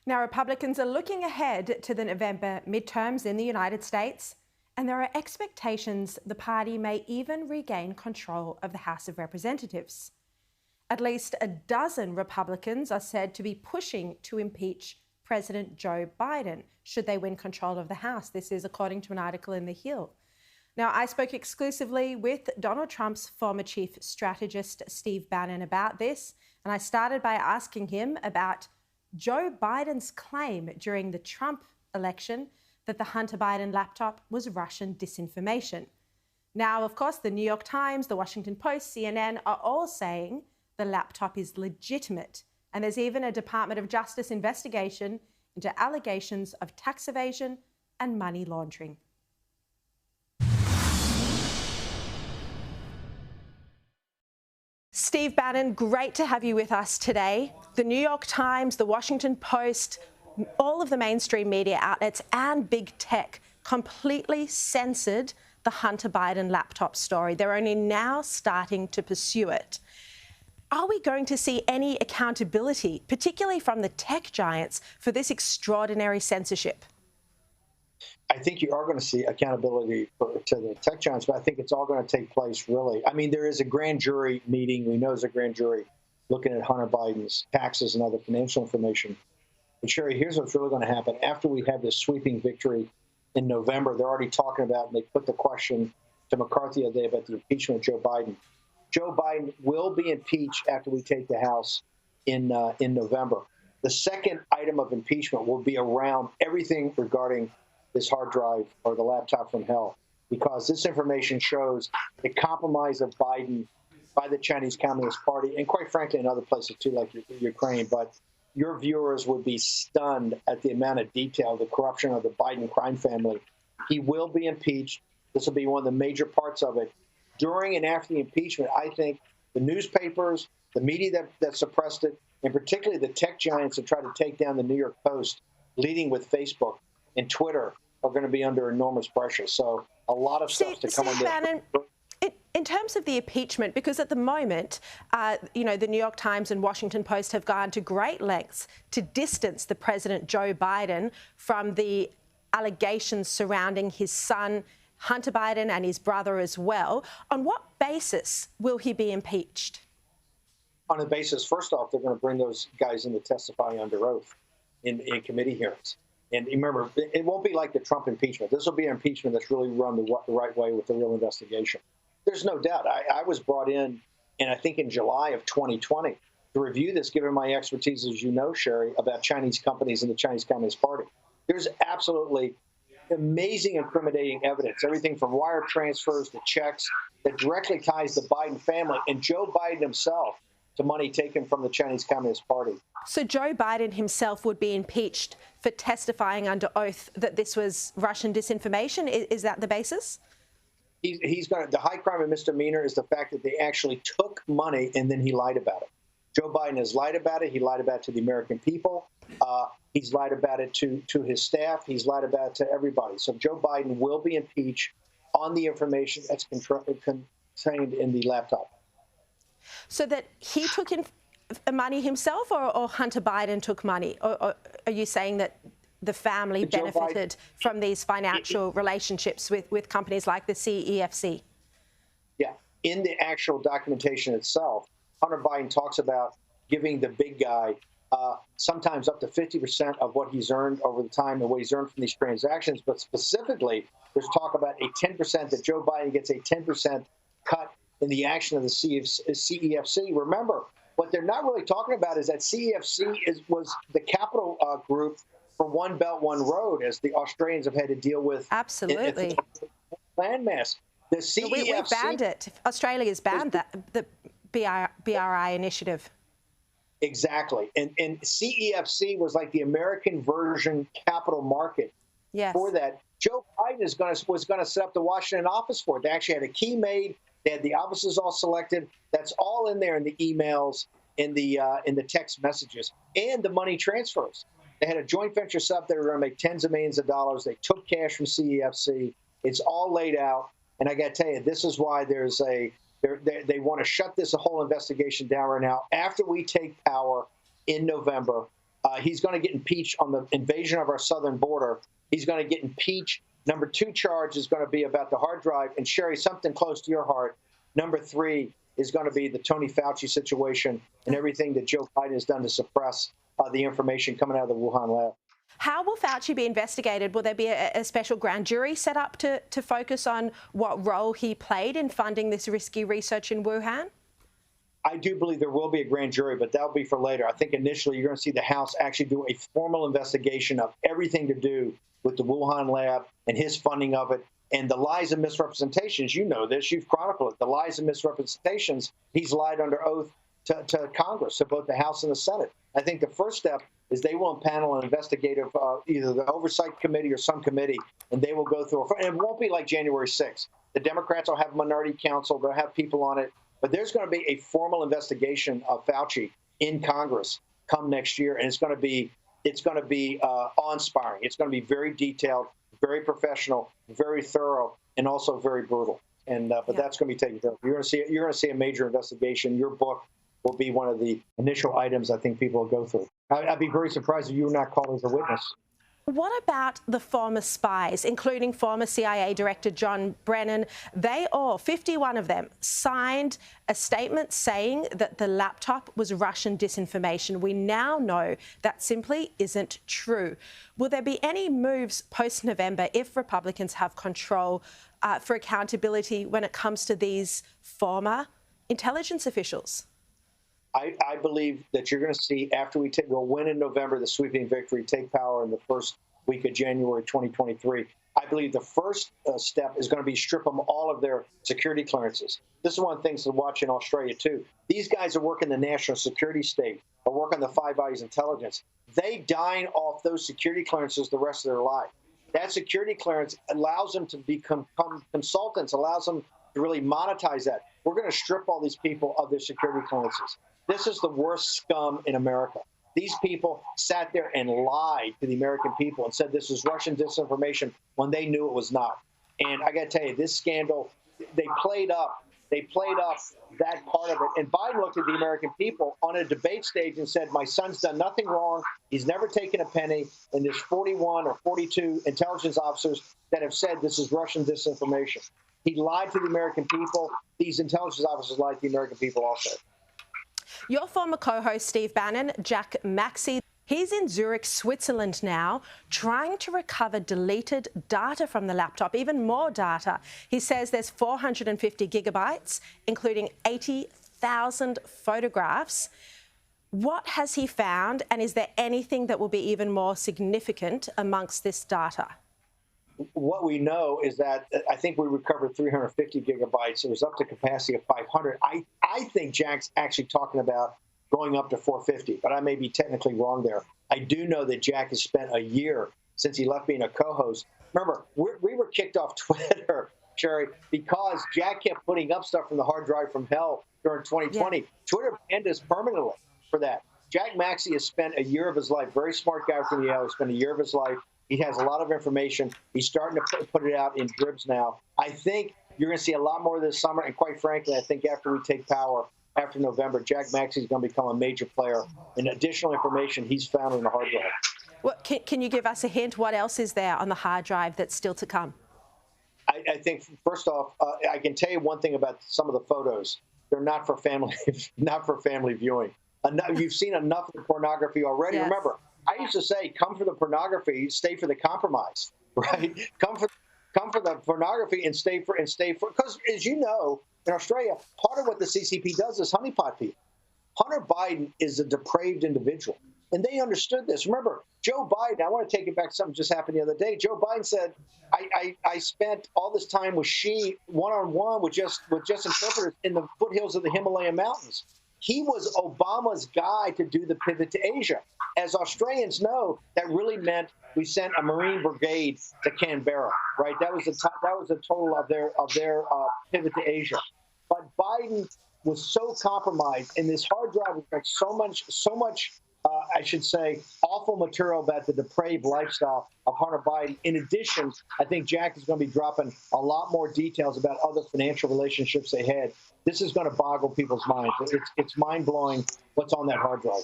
Now, Republicans are looking ahead to the November midterms in the United States, and there are expectations the party may even regain control of the House of Representatives. At least a dozen Republicans are said to be pushing to impeach President Joe Biden should they win control of the House. This is according to an article in The Hill. Now, I spoke exclusively with Donald Trump's former chief strategist, Steve Bannon, about this, and I started by asking him about Joe Biden's claim during the Trump election that the Hunter Biden laptop was Russian disinformation. Now, of course, the New York Times, the Washington Post, CNN are all saying the laptop is legitimate. And there's even a Department of Justice investigation into allegations of tax evasion and money laundering. Steve Bannon, great to have you with us today. The New York Times, the Washington Post, all of the mainstream media outlets and big tech completely censored the Hunter Biden laptop story. They're only now starting to pursue it. Are we going to see any accountability, particularly from the tech giants, for this extraordinary censorship? I think you are going to see accountability to the tech giants, but I think it's all going to take place, really. I mean, there is a grand jury meeting. We know there's a grand jury looking at Hunter Biden's taxes and other financial information. But, Sharri, here's what's really going to happen. After we have this sweeping victory in November, they're already talking about, and they put the question to McCarthy the other day about the impeachment of Joe Biden. Joe Biden will be impeached after we take the House in November. The second item of impeachment will be around everything regarding this hard drive or the laptop from hell, because this information shows the compromise of Biden by the Chinese Communist Party, and quite frankly, in other places too, like Ukraine. But your viewers would be stunned at the amount of detail, the corruption of the Biden crime family. He will be impeached. This will be one of the major parts of it. During and after the impeachment, I think the newspapers, the media that suppressed it, and particularly the tech giants that try to take down the New York Post, leading with Facebook and Twitter, are going to be under enormous pressure. So a lot of stuff to come on Bannon, in terms of the impeachment, because at the moment, the New York Times and Washington Post have gone to great lengths to distance the President Joe Biden from the allegations surrounding his son, Hunter Biden, and his brother as well. On what basis will he be impeached? On the basis, first off, they're going to bring those guys in to testify under oath in committee hearings. And remember, it won't be like the Trump impeachment. This will be an impeachment that's really run the right way with the real investigation. There's no doubt. I was brought in I think in July of 2020 to review this, given my expertise, as you know, Sharri, about Chinese companies and the Chinese Communist Party. There's absolutely amazing incriminating evidence, everything from wire transfers to checks that directly ties the Biden family and Joe Biden himself to money taken from the Chinese Communist Party. So Joe Biden himself would be impeached for testifying under oath that this was Russian disinformation? Is that the basis? He's got the high crime and misdemeanor is the fact that they actually took money and then he lied about it. Joe Biden has lied about it. He lied about it to the American people. He's lied about it to his staff. He's lied about it to everybody. So Joe Biden will be impeached on the information that's contained in the laptop. So that he took in money himself, or Hunter Biden took money? Or are you saying that the family benefited from these financial relationships with companies like the CEFC? Yeah. In the actual documentation itself, Hunter Biden talks about giving the big guy sometimes up to 50% of what he's earned over the time and what he's earned from these transactions. But specifically, there's talk about a 10%, that Joe Biden gets a 10% cut in the action of the CEFC. Remember, what they're not really talking about is that CEFC was the capital group for One Belt, One Road, as the Australians have had to deal with. Absolutely. Landmass. The CEFC. We banned it. Australia's banned the BRI initiative. Exactly. And CEFC was like the American version capital market for that. Joe Biden was going to set up the Washington office for it. They actually had a key made. They had the offices all selected. That's all in there in the emails, in the text messages, and the money transfers. They had a joint venture set up. They were going to make tens of millions of dollars. They took cash from CEFC. It's all laid out. And I got to tell you, this is why they want to shut this whole investigation down right now. After we take power in November, He's going to get impeached on the invasion of our southern border. He's going to get impeached. Number 2 charge is going to be about the hard drive. And Sharri, something close to your heart. Number 3 is going to be the Tony Fauci situation and everything that Joe Biden has done to suppress the information coming out of the Wuhan lab. How will Fauci be investigated? Will there be a special grand jury set up to focus on what role he played in funding this risky research in Wuhan? I do believe there will be a grand jury, but that'll be for later. I think initially you're going to see the House actually do a formal investigation of everything to do with the Wuhan lab and his funding of it and the lies and misrepresentations. You know this. You've chronicled it. The lies and misrepresentations. He's lied under oath to Congress, to both the House and the Senate. I think the first step is they will impanel an investigative, either the oversight committee or some committee, and they will go through. And it won't be like January 6th. The Democrats will have minority counsel. They'll have people on it. But there's going to be a formal investigation of Fauci in Congress come next year, and it's going to be awe-inspiring. It's going to be very detailed, very professional, very thorough, and also very brutal. And but that's going to be taken care of. You're going to see a major investigation. Your book will be one of the initial items I think people will go through. I'd be very surprised if you were not called as a witness. What about the former spies, including former CIA Director John Brennan? They all, 51 of them, signed a statement saying that the laptop was Russian disinformation. We now know that simply isn't true. Will there be any moves post-November if Republicans have control for accountability when it comes to these former intelligence officials? I believe that you're going to see, after we'll win in November, the sweeping victory, take power in the first week of January 2023. I believe the first step is going to be strip them all of their security clearances. This is one of the things to watch in Australia, too. These guys are working the national security state or working the Five Eyes intelligence. They dine off those security clearances the rest of their life. That security clearance allows them to become consultants, allows them to really monetize that. We're going to strip all these people of their security clearances. This is the worst scum in America. These people sat there and lied to the American people and said this was Russian disinformation when they knew it was not. And I got to tell you, this scandal, they played up that part of it. And Biden looked at the American people on a debate stage and said, my son's done nothing wrong. He's never taken a penny. And there's 41 or 42 intelligence officers that have said this is Russian disinformation. He lied to the American people. These intelligence officers lied to the American people also. Your former co-host, Steve Bannon, Jack Maxey, he's in Zurich, Switzerland now, trying to recover deleted data from the laptop, even more data. He says there's 450 gigabytes, including 80,000 photographs. What has he found, and is there anything that will be even more significant amongst this data? What we know is that I think we recovered 350 gigabytes. It was up to capacity of 500. I think Jack's actually talking about going up to 450, but I may be technically wrong there. I do know that Jack has spent a year since he left being a co-host. Remember, we were kicked off Twitter, Sharri, because Jack kept putting up stuff from the hard drive from hell during 2020. Yeah. Twitter banned us permanently for that. Jack Maxey has spent a year of his life, very smart guy from Yale, spent a year of his life. He has a lot of information. He's starting to put it out in dribs now. I think you're going to see a lot more this summer. And quite frankly, I think after we take power, after November, Jack Maxey is going to become a major player. And additional information he's found in the hard drive. Well, can you give us a hint? What else is there on the hard drive that's still to come? I think, first off, I can tell you one thing about some of the photos. They're not for family, not for family viewing. You've seen enough of the pornography already. Yes. Remember, I used to say, come for the pornography, stay for the compromise, right? Come for the pornography and stay for, because as you know, in Australia, part of what the CCP does is honeypot people. Hunter Biden is a depraved individual, and they understood this. Remember, Joe Biden, I want to take it back to something just happened the other day. Joe Biden said, I spent all this time with Xi one-on-one with just interpreters in the foothills of the Himalayan mountains. He was Obama's guy to do the pivot to Asia. As Australians know, that really meant we sent a Marine brigade to Canberra, right? That was the total of their pivot to Asia. But Biden was so compromised, and this hard drive has got so much, I should say, awful material about the depraved lifestyle of Hunter Biden. In addition, I think Jack is going to be dropping a lot more details about other financial relationships they had. This is going to boggle people's minds. It's mind-blowing what's on that hard drive.